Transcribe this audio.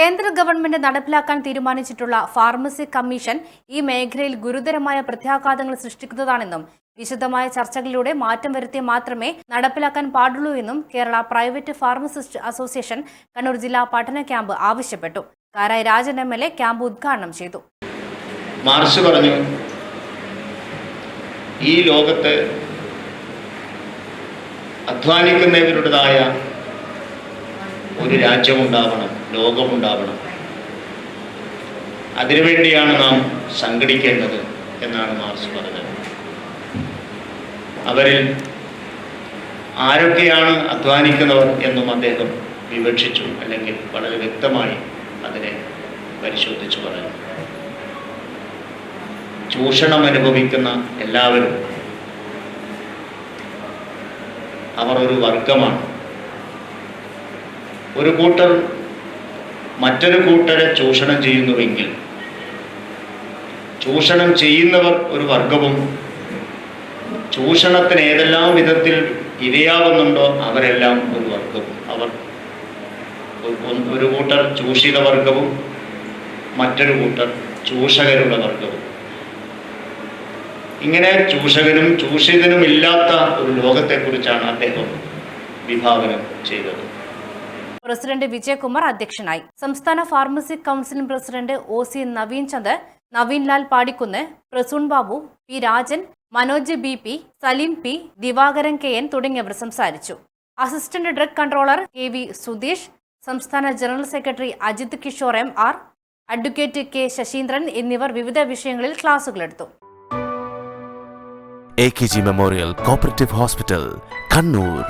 കേന്ദ്ര ഗവൺമെന്റ് നടപ്പിലാക്കാൻ തീരുമാനിച്ചിട്ടുള്ള pharmacy commission ഈ മേഖലയിൽ ഗുരുതരമായ പ്രത്യാഘാതങ്ങൾ സൃഷ്ടിക്കുന്നതാണെന്നും വിശദമായ ചർച്ചകളിലൂടെ മാറ്റം വരുത്തിയ മാത്രമേ നടപ്പിലാക്കാൻ പാടുള്ളൂ എന്നും Kerala private pharmacist association Kannur ജില്ലാ പഠന ക്യാമ്പ് ആവശ്യപ്പെട്ടു. കാരായി രാജൻ MLA ക്യാമ്പ് ഉദ്ഘാടനം ചെയ്തു. മാർച്ച് പറഞ്ഞു, ഈ ലോകത്ത് അധ്വാനിക്കുന്നവരുടേതായ ഒരു രാജ്യമുണ്ടാവണം, ലോകമുണ്ടാവണം. അതിനുവേണ്ടിയാണ് നാം സംഘടിക്കേണ്ടത് എന്നാണ് മാർക്സ് പറഞ്ഞത്. അവരിൽ ആരൊക്കെയാണ് അധ്വാനിക്കുന്നവർ എന്നും അദ്ദേഹം വിവക്ഷിച്ചു, അല്ലെങ്കിൽ വളരെ വ്യക്തമായി അതിനെ പരിശോധിച്ചു പറഞ്ഞു. ചൂഷണം അനുഭവിക്കുന്ന എല്ലാവരും അവർ ഒരു വർഗമാണ്. ഒരു കൂട്ടർ മറ്റൊരു കൂട്ടരെ ചൂഷണം ചെയ്യുന്നുവെങ്കിൽ ചൂഷണം ചെയ്യുന്നവർ ഒരു വർഗവും ചൂഷണത്തിന് ഏതെല്ലാം വിധത്തിൽ ഇരയാവുന്നുണ്ടോ അവരെല്ലാം ഒരു വർഗവും. അവർ ഒരു കൂട്ടർ ചൂഷിത വർഗവും മറ്റൊരു കൂട്ടർ ചൂഷകരുടെ വർഗവും. ഇങ്ങനെ ചൂഷകനും ചൂഷിതനും ഇല്ലാത്ത ഒരു ലോകത്തെക്കുറിച്ചാണ് അദ്ദേഹം വിഭാവനം ചെയ്തത്. പ്രസിഡന്റ് വിജയകുമാർ അധ്യക്ഷനായി. സംസ്ഥാന pharmacy council president OC Naveen Chand, Naveen Lal Padikkunnu, Prasoon Babu, P Rajan, Manoj BP, Saleem P, Divakaran KN തുടങ്ങിയവർ സംസാരിച്ചു. Assistant drug controller KV Sudheesh, സംസ്ഥാന general secretary Ajith Kishore MR, advocate K Sasheendran എന്നിവർ വിവിധ വിഷയങ്ങളിൽ ക്ലാസുകളെടുത്തു. AKG memorial cooperative hospital, Kannur.